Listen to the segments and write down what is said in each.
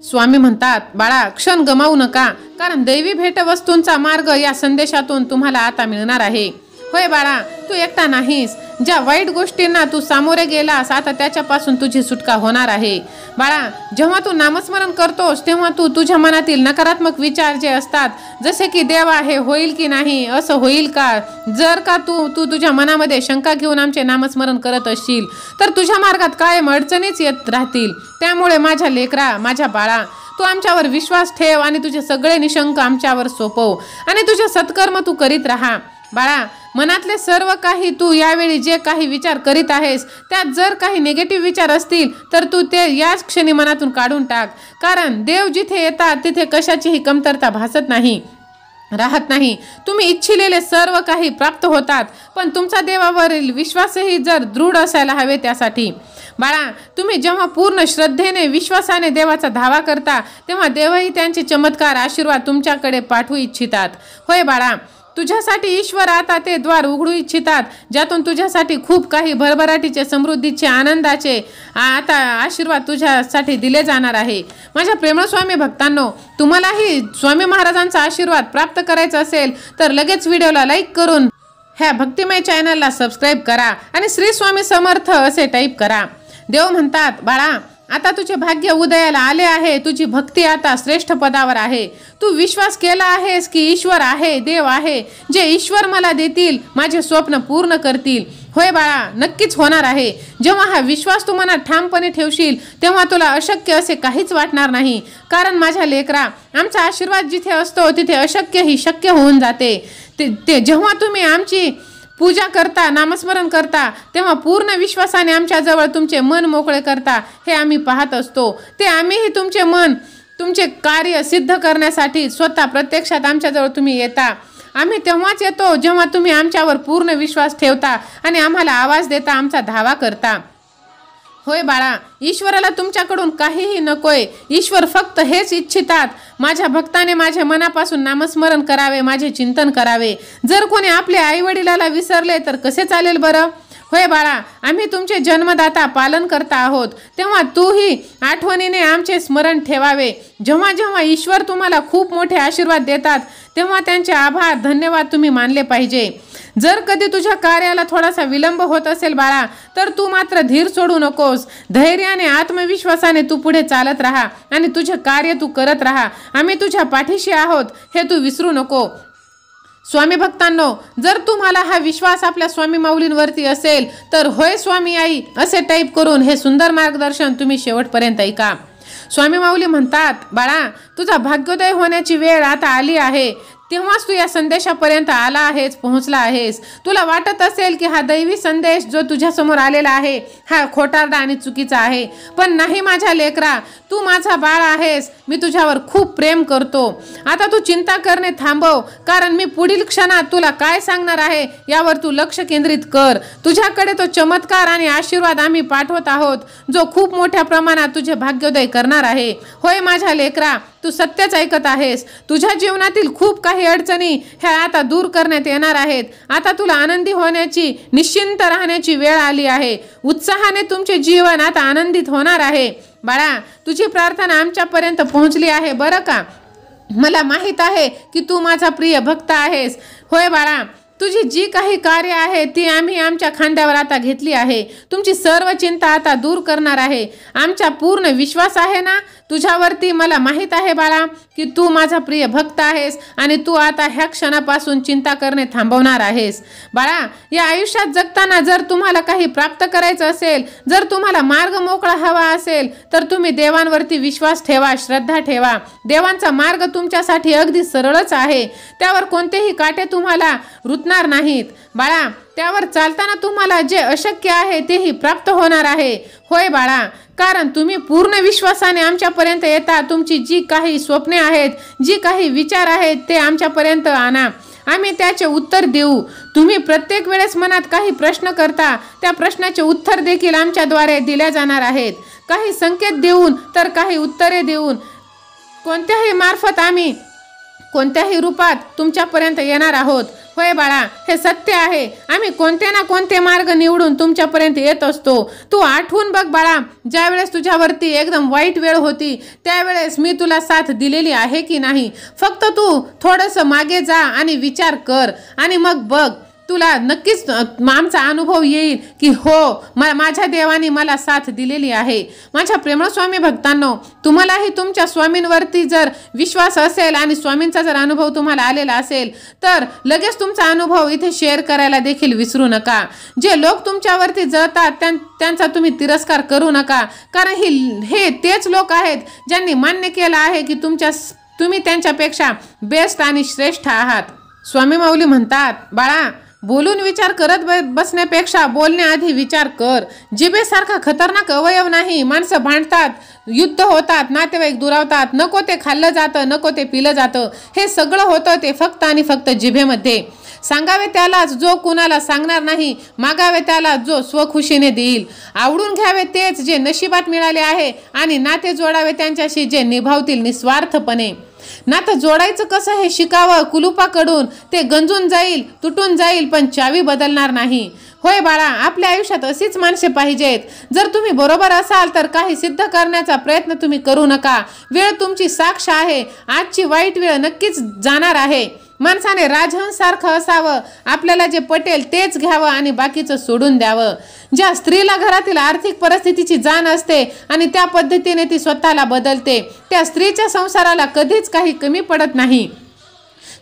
स्वामी म्हणतात, बाळा क्षण गमावू नका, कारण दैवी भेटवस्तूंचा मार्ग या संदेशातून तुम्हाला आता मिळणार आहे. होय बाळा, तू एकटा नाहीस. ज्या वाईट गोष्टींना तू सामोरे गेलास आता त्याच्यापासून तुझी सुटका होणार आहे. बाळा, जेव्हा तू नामस्मरण करतोस तेव्हा तू तुझ्या मनातील नकारात्मक विचार जे असतात, जसे की देवा हे होईल की नाही, असं होईल का, जर का तू तुझ्या मनामध्ये शंका घेऊन आमचे नामस्मरण करत असशील तर तुझ्या मार्गात कायम अडचणीच येत राहतील. त्यामुळे माझ्या लेकरा, माझ्या बाळा, तू आमच्यावर विश्वास ठेव आणि तुझे सगळे निशंक आमच्यावर सोपव आणि तुझे सत्कर्म तू करीत राहा. बाळा, मनातले सर्व काही तू यावेळी जे काही विचार करीत आहेस त्यात जर काही निगेटिव्ह विचार असतील तर तू ते याच क्षणी मनातून काढून टाक. कारण देव जिथे येतात तिथे कशाचीही कमतरता भासत नाही, राहत नाही. तुम्ही इच्छिलेले सर्व काही प्राप्त होतात, पण तुमचा देवावरील विश्वासही जर दृढ असायला हवे. त्यासाठी बाळा, तुम्ही जेव्हा पूर्ण श्रद्धेने विश्वासाने देवाचा धावा करता तेव्हा देवही त्यांचे चमत्कार आशीर्वाद तुमच्याकडे पाठवू इच्छितात. होय बाळा, तुझ्यासाठी ईश्वर आता ते द्वार उघडू इच्छितात ज्यातून तुझ्यासाठी खूप काही भरभराटीचे, समृद्धीचे, आनंदाचे आता आशीर्वाद तुझ्यासाठी दिले जाणार आहे. माझ्या प्रेमळ स्वामी भक्तांनो, तुम्हालाही स्वामी महाराजांचा आशीर्वाद प्राप्त करायचा असेल तर लगेच व्हिडिओला लाईक करून ह्या भक्तिमय चॅनलला सबस्क्राईब करा आणि श्री स्वामी समर्थ असे टाईप करा. देव म्हणतात, बाळा, आता तुझे भाग्य उदयाला आले आहे. तुझी भक्ती आता श्रेष्ठ पदावर आहे. तू विश्वास केला आहेस की ईश्वर आहे, देव आहे, जे ईश्वर मला देतील, माझे स्वप्न पूर्ण करतील. होय बाळा, नक्कीच होणार आहे. जेव्हा हा विश्वास तू मनात ठामपणे ठेवशील तेव्हा तुला अशक्य असे काहीच वाटणार नाही. कारण माझ्या लेकरा, आमचा आशीर्वाद जिथे असतो तिथे अशक्य ही शक्य होऊन जाते. ते जेव्हा तुम्ही आमची पूजा करता, नामस्मरण करता तेव्हा पूर्ण विश्वासाने आमच्याजवळ तुमचे मन मोकळे करता हे आम्ही पाहत असतो. ते आम्हीही तुमचे मन, तुमचे कार्य सिद्ध करण्यासाठी स्वतः प्रत्यक्षात आमच्याजवळ तुम्ही येता. आम्ही तेव्हाच येतो जेव्हा तुम्ही आमच्यावर पूर्ण विश्वास ठेवता आणि आम्हाला आवाज देता, आमचा धावा करता. होय बाळा, ईश्वराला तुमच्याकडून काहीही नकोय. ईश्वर फक्त हेच इच्छितात, माझ्या भक्ताने माझ्या मनापासून नामस्मरण करावे, माझे चिंतन करावे. जर कोणी आपल्या आईवडिलाला विसरले तर कसे चालेल बरं? होय बाळा, आम्ही तुमचे जन्मदाता, पालन करता आहोत, तेव्हा तूही आठवणीने आमचे स्मरण ठेवावे. जेव्हा जेव्हा ईश्वर तुम्हाला खूप मोठे आशीर्वाद देतात तेव्हा त्यांचे आभार, धन्यवाद तुम्ही मानले पाहिजे. जर कधी तुझ्या कार्याला थोडासा विलंब होत असेल बाळा, तर तू मात्र धीर सोडू नकोस. धैर्याने, आत्मविश्वासाने तू पुढे चालत राहा आणि तुझे कार्य तू करत राहा. आम्ही तुझ्या पाठीशी आहोत हे तू विसरू नको. स्वामी भक्तांनो, जर तुम्हाला हा विश्वास आपल्या स्वामी माऊलींवरती असेल तर होय स्वामी आई असे टाईप करून हे सुंदर मार्गदर्शन तुम्ही शेवटपर्यंत ऐका. स्वामी माऊली म्हणतात, बाळा, तुझा भाग्योदय होण्याची वेळ आता आली आहे. तेव्हाच तू या संदेशापर्यंत आला आहेस, पोहोचला आहेस. तुला वाटत असेल की हा दैवी संदेश जो तुझ्यासमोर आलेला आहे हा खोटारडा आणि चुकीचा आहे, पण नाही माझ्या लेकरा, तू माझा बाळ आहेस. मी तुझ्यावर खूप प्रेम करतो. आता तू चिंता करणे थांबव, कारण मी पुढील क्षणात तुला काय सांगणार आहे यावर तू लक्ष केंद्रित कर. तुझ्याकडे तो चमत्कार आणि आशीर्वाद आम्ही पाठवत आहोत जो खूप मोठ्या प्रमाणात तुझे भाग्योदय करणार आहे. होय माझ्या लेकरा, तू सत्यच ऐकत आहेस. तुझ्या जीवनातील खूप काही अडचणी ह्या आता दूर करण्यात येणार आहेत. आता तुला आनंदी होण्याची, निश्चिंत राहण्याची वेळ आली आहे. उत्साहाने तुमचे जीवन आता आनंदित होणार आहे. बाळा, तुझी प्रार्थना आमच्यापर्यंत पोहोचली आहे बरं का. मला माहीत आहे की तू माझा प्रिय भक्त आहेस. होय बाळा, तुझी जी काही कार्य आहे ती आम्ही आमच्या खांद्यावर आता घेतली आहे. तुमची सर्व चिंता आता दूर करणार आहे. आमचा पूर्ण विश्वास आहे ना तुझ्यावरती. मला माहीत आहे बाळा की तू माझा प्रिय भक्त आहेस आणि तू आता ह्या क्षणापासून चिंता करणे थांबवणार आहेस. बाळा, या आयुष्यात जगताना जर तुम्हाला काही प्राप्त करायचं असेल, जर तुम्हाला मार्ग मोकळा हवा असेल तर तुम्ही देवांवरती विश्वास ठेवा, श्रद्धा ठेवा. देवांचा मार्ग तुमच्यासाठी अगदी सरळच आहे. त्यावर कोणतेही काटे तुम्हाला रुतणार नाहीत. बाळा, त्यावर चालताना तुम्हाला जे अशक्य आहे तेही प्राप्त होणार आहे. होय बाळा, कारण तुम्ही पूर्ण विश्वासाने आमच्यापर्यंत येता. तुमची जी काही स्वप्ने आहेत, जी काही विचार आहेत ते आमच्यापर्यंत आणा. आम्ही त्याचे उत्तर देऊ. तुम्ही प्रत्येक वेळेस मनात काही प्रश्न करता, त्या प्रश्नाचे उत्तर देखील आमच्याद्वारे दिल्या जाणार आहेत. काही संकेत देऊन तर काही उत्तरे देऊन, कोणत्याही मार्फत आम्ही कोणत्याही रूपात तुमच्यापर्यंत येणार आहोत. होय बाळा, हे सत्य आहे. आम्ही कोणते ना कोणते मार्ग निवडून तुमच्यापर्यंत येत असतो. तू आठवून बघ बाळा, ज्या वेळेस तुझ्यावरती एकदम वाईट वेळ होती त्यावेळेस मी तुला साथ दिलेली आहे की नाही. फक्त तू थोडंसं मागे जा आणि विचार कर आणि मग बघ, तुला नक्कीच आमचा अनुभव येईल की हो, माझ्या देवाने मला साथ दिलेली आहे. माझ्या प्रेमळ स्वामी भक्तांनो, तुम्हालाही तुमच्या स्वामींवरती जर विश्वास असेल आणि स्वामींचा जर अनुभव तुम्हाला आलेला असेल तर लगेच तुमचा अनुभव इथे शेअर करायला देखील विसरू नका. जे लोक तुमच्यावरती जळतात त्यांचा तुम्ही तिरस्कार करू नका, कारण हे तेच लोक आहेत ज्यांनी मान्य केलं आहे की तुम्ही त्यांच्यापेक्षा बेस्ट आणि श्रेष्ठ आहात. स्वामी माऊली म्हणतात, बाळा, बोलून विचार करत बसण्यापेक्षा बोलण्याआधी विचार कर. जिभेसारखा खतरनाक अवयव नाही. माणसं भांडतात, युद्ध होतात, नातेवाईक दुरावतात, नको ते खाल्लं जातं, नको ते पिलं जातं. हे सगळं होतं ते फक्त आणि फक्त जिभेमध्ये. सांगावे त्यालाच जो कुणाला सांगणार नाही, मागावे त्याला जो स्वखुशीने देईल. आवडून घ्यावे तेच जे नशिबात मिळाले आहे आणि नाते जोडावे त्यांच्याशी जे निभावतील निस्वार्थपणे. नातं जोडायचं कसं हे शिकावं कुलुपाकडून. ते गंजून जाईल, तुटून जाईल, पण चावी बदलणार नाही. होय बाळा, आपल्या आयुष्यात अशीच माणसे पाहिजेत. जर तुम्ही बरोबर असाल तर काही सिद्ध करण्याचा प्रयत्न तुम्ही करू नका. वेळ तुमची साक्ष आहे. आजची वाईट वेळ नक्कीच जाणार आहे. माणसाने राजहंसारखं असावं. आपल्याला जे पटेल तेच घ्यावं आणि बाकीचं सोडून द्यावं. ज्या स्त्रीला घरातील आर्थिक परिस्थितीची जाण असते आणि त्या पद्धतीने ती स्वतःला बदलते, त्या स्त्रीच्या संसाराला कधीच काही कमी पडत नाही.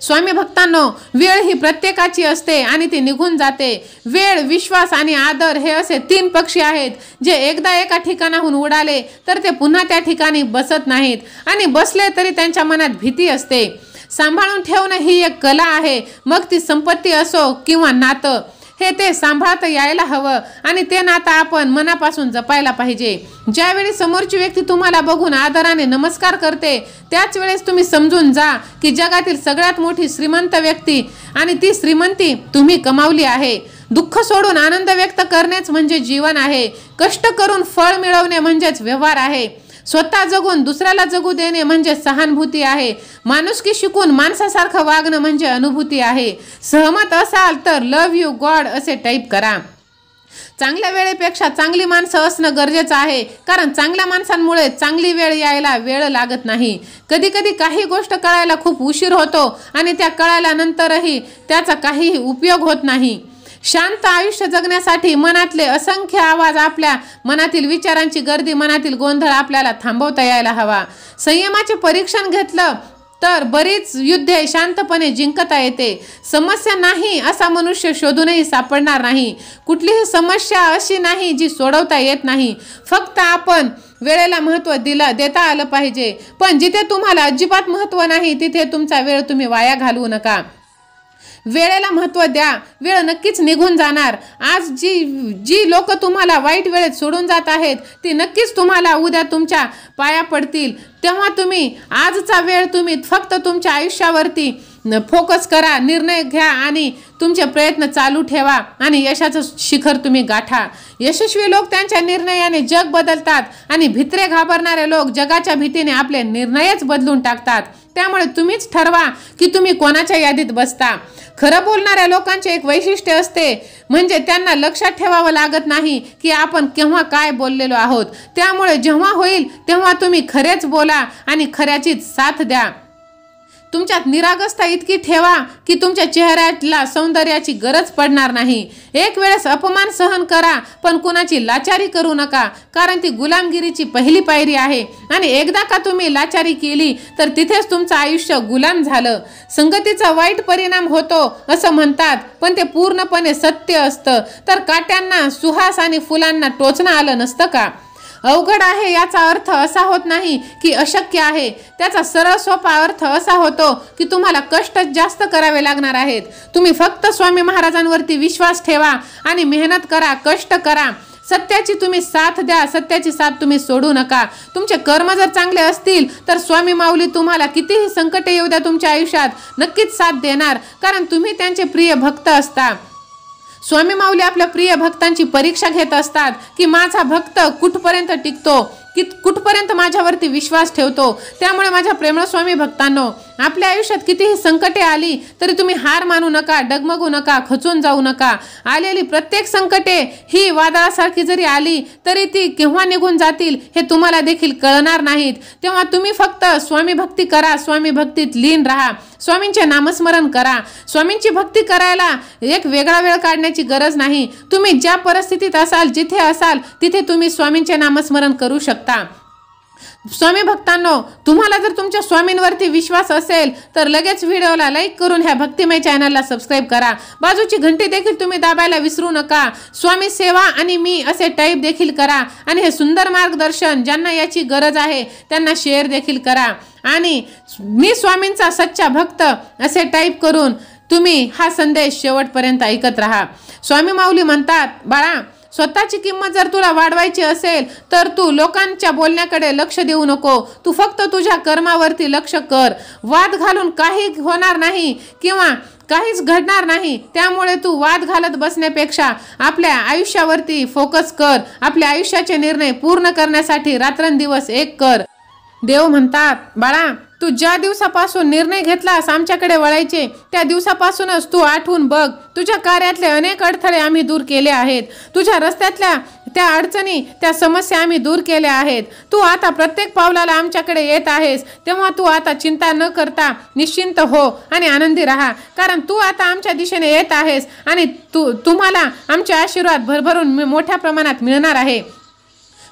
स्वामी भक्तांनो, वेळ ही प्रत्येकाची असते आणि ती निघून जाते. वेळ, विश्वास आणि आदर हे असे 3 पक्षी आहेत जे एकदा एका ठिकाणाहून उडाले तर ते पुन्हा त्या ठिकाणी बसत नाहीत आणि बसले तरी त्यांच्या मनात भीती असते. सांभाळून ठेवणं ही एक कला आहे. मग ती संपत्ती असो किंवा नातं, हे ते सांभाळता यायला हवं आणि ते नातं आपण मनापासून जपायला पाहिजे. ज्यावेळी समोरची व्यक्ती तुम्हाला बघून आदराने नमस्कार करते त्याच वेळेस तुम्ही समजून जा की जगातील सगळ्यात मोठी श्रीमंत व्यक्ती आणि ती श्रीमंती तुम्ही कमावली आहे. दुःख सोडून आनंद व्यक्त करणेच म्हणजे जीवन आहे. कष्ट करून फळ मिळवणे म्हणजेच व्यवहार आहे. स्वतः जगून दुसऱ्याला जगू देणे म्हणजे सहानुभूती आहे. माणुसकी शिकून माणसासारखं वागणं म्हणजे अनुभूती आहे. सहमत असाल तर लव्ह यू गॉड असे टाईप करा. चांगल्या वेळेपेक्षा चांगली माणसं असणं गरजेचं आहे, कारण चांगल्या माणसांमुळे चांगली वेळ यायला वेळ लागत नाही. कधी कधी काही गोष्ट कळायला खूप उशीर होतो आणि त्या कळाल्यानंतरही त्याचा काहीही उपयोग होत नाही. शांत आयुष्य जगण्यासाठी मनातले असंख्य आवाज, आपल्या मनातील विचारांची गर्दी, मनातील गोंधळ आपल्याला थांबवता यायला हवा. संयमाचे परीक्षण घेतलं तर बरीच युद्धे शांतपणे जिंकता येते. समस्या नाही असा मनुष्य शोधूनही सापडणार नाही. कुठलीही समस्या अशी नाही जी सोडवता येत नाही. फक्त आपण वेळेला महत्त्व देता आलं पाहिजे. पण जिथे तुम्हाला अजिबात महत्त्व नाही तिथे तुमचा वेळ तुम्ही वाया घालवू नका. वेळेला महत्त्व द्या. वेळ नक्कीच निघून जाणार. आज जी लोक तुम्हाला वाईट वेळेत सोडून जात आहेत ती नक्कीच तुम्हाला उद्या तुमच्या पाया पडतील. तेव्हा तुम्ही आजचा वेळ तुम्ही फक्त तुमच्या आयुष्यावरती फोकस करा, निर्णय घ्या आणि तुमचे प्रयत्न चालू ठेवा आणि यशाचं शिखर तुम्ही गाठा. यशस्वी लोक त्यांच्या निर्णयाने जग बदलतात आणि भित्रे घाबरणारे लोक जगाच्या भीतीने आपले निर्णयच बदलून टाकतात. त्यामुळे तुम्हीच ठरवा की तुम्ही कोणाच्या यादीत बसता. खरं बोलणाऱ्या लोकांचे एक वैशिष्ट्य असते, म्हणजे त्यांना लक्षात ठेवावं लागत नाही की आपण केव्हा काय बोललेलो आहोत. त्यामुळे जेव्हा होईल तेव्हा तुम्ही खरेच बोला आणि खऱ्याचीच साथ द्या. तुमच्यात निरागसता इतकी ठेवा की तुमच्या चेहऱ्याला सौंदर्याची गरज पडणार नाही. एक वेळेस अपमान सहन करा, पण कुणाची लाचारी करू नका, कारण ती गुलामगिरीची पहिली पायरी आहे आणि एकदा का तुम्ही लाचारी केली तर तिथेच तुमचं आयुष्य गुलाम झालं. संगतीचा वाईट परिणाम होतो असं म्हणतात, पण ते पूर्णपणे सत्य असतं. तर काट्यांना सुहास आणि फुलांना टोचणं आलं नसतं का? अवघड आहे याचा अर्थ असा होत नाही की अशक्य आहे. त्याचा सरळ सोपा अर्थ असा होतो की तुम्हाला कष्ट जास्त करावे लागणार आहेत. तुम्ही फक्त स्वामी महाराजांवरती विश्वास ठेवा आणि मेहनत करा, कष्ट करा. सत्याची तुम्ही साथ द्या, सत्याची साथ तुम्ही सोडू नका. तुमचे कर्म जर चांगले असतील तर स्वामी माऊली तुम्हाला कितीही संकट येऊ द्या तुमच्या आयुष्यात नक्कीच साथ देणार, कारण तुम्ही त्यांचे प्रिय भक्त असता. स्वामी माऊली आपल्या प्रिय भक्तांची परीक्षा घेत असतात की माझा भक्त कुठपर्यंत टिकतो, कुठपर्यंत माझ्यावरती विश्वास ठेवतो. त्यामुळे माझ्या प्रेमळ स्वामी भक्तांनो, आपल्या आयुष्यात कितीही संकटे आली तरी तुम्ही हार मानू नका, डगमगू नका, खचून जाऊ नका. आलेली प्रत्येक संकटे ही वादळासारखी जरी आली तरी ती केव्हा निघून जातील हे तुम्हाला देखील कळणार नाहीत. तेव्हा तुम्ही फक्त स्वामी भक्ती करा, स्वामी भक्तीत लीन राहा, स्वामींचे नामस्मरण करा. स्वामींची भक्ती करायला एक वेगळा वेळ काढण्याची गरज नाही. तुम्ही ज्या परिस्थितीत असाल, जिथे असाल तिथे तुम्ही स्वामींचे नामस्मरण करू शकता. स्वामी भक्तांनो, तुम्हाला जर तुमच्या स्वामींवरती विश्वास असेल तर लगेच व्हिडिओला लाईक करून ह्या भक्तिमय चॅनलला सबस्क्राईब करा. बाजूची घंटी देखील तुम्ही दाबायला विसरू नका. स्वामी सेवा आणि मी असे टाईप देखील करा आणि हे सुंदर मार्गदर्शन ज्यांना याची गरज आहे त्यांना शेअर देखील करा. आणि मी स्वामींचा सच्चा भक्त असे टाईप करून तुम्ही हा संदेश शेवटपर्यंत ऐकत राहा. स्वामी माऊली म्हणतात, बाळा, स्वतःची किंमत जर तुला वाढवायची असेल तर तू लोकांच्या बोलण्याकडे लक्ष देऊ नको. तू फक्त तुझ्या कर्मावरती लक्ष कर. वाद घालून काही होणार नाही किंवा काहीच घडणार नाही. त्यामुळे तू वाद घालत बसण्यापेक्षा आपल्या आयुष्यावरती फोकस कर. आपल्या आयुष्याचे निर्णय पूर्ण करण्यासाठी रात्रंदिवस एक कर. देव म्हणतात, बाळा, तू ज्या दिवसापासून निर्णय घेतलास आमच्याकडे वळायचे त्या दिवसापासूनच तू आठवून बघ. तुझ्या कार्यातले अनेक अडथळे आम्ही दूर केले आहेत. तुझ्या रस्त्यातल्या त्या अडचणी, त्या समस्या आम्ही दूर केल्या आहेत. तू आता प्रत्येक पावलाला आमच्याकडे येत आहेस. तेव्हा तू आता चिंता न करता निश्चिंत हो आणि आनंदी राहा. कारण तू आता आमच्या दिशेने येत आहेस आणि तुम्हाला आमचे आशीर्वाद भरभरून मोठ्या प्रमाणात मिळणार आहे.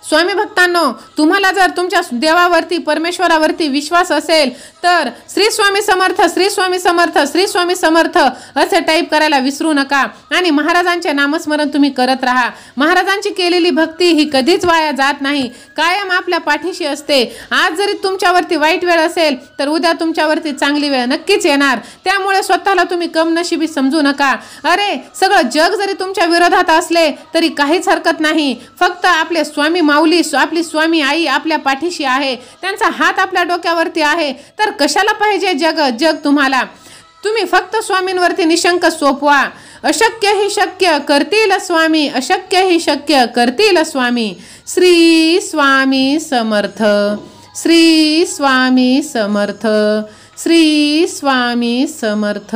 स्वामी भक्तांनो, तुम्हाला जर तुमच्या देवावरती, परमेश्वरावरती विश्वास असेल तर श्री स्वामी समर्थ, श्री स्वामी समर्थ, श्री स्वामी समर्थ असे टाईप करायला विसरू नका. आणि महाराजांचे नामस्मरण तुम्ही करत राहा. महाराजांची केलेली भक्ती ही कधीच वाया जात नाही, कायम आपल्या पाठीशी असते. आज जरी तुमच्यावरती वाईट वेळ असेल तर उद्या तुमच्यावरती चांगली वेळ नक्कीच येणार. त्यामुळे स्वतःला तुम्ही कमनशिबी समजू नका. अरे, सगळं जग जरी तुमच्या विरोधात असले तरी काहीच हरकत नाही. फक्त आपले स्वामी माऊली, आपली स्वामी आई आपल्या पाठीशी आहे. त्यांचा हात आपल्या डोक्यावरती आहे. तर कशाला पाहिजे जग तुम्हाला? तुम्ही फक्त स्वामींवरती निशंक सोपवा. अशक्य ही शक्य करतील स्वामी, अशक्य ही शक्य करतील स्वामी. श्री स्वामी समर्थ, श्री स्वामी समर्थ, श्री स्वामी समर्थ.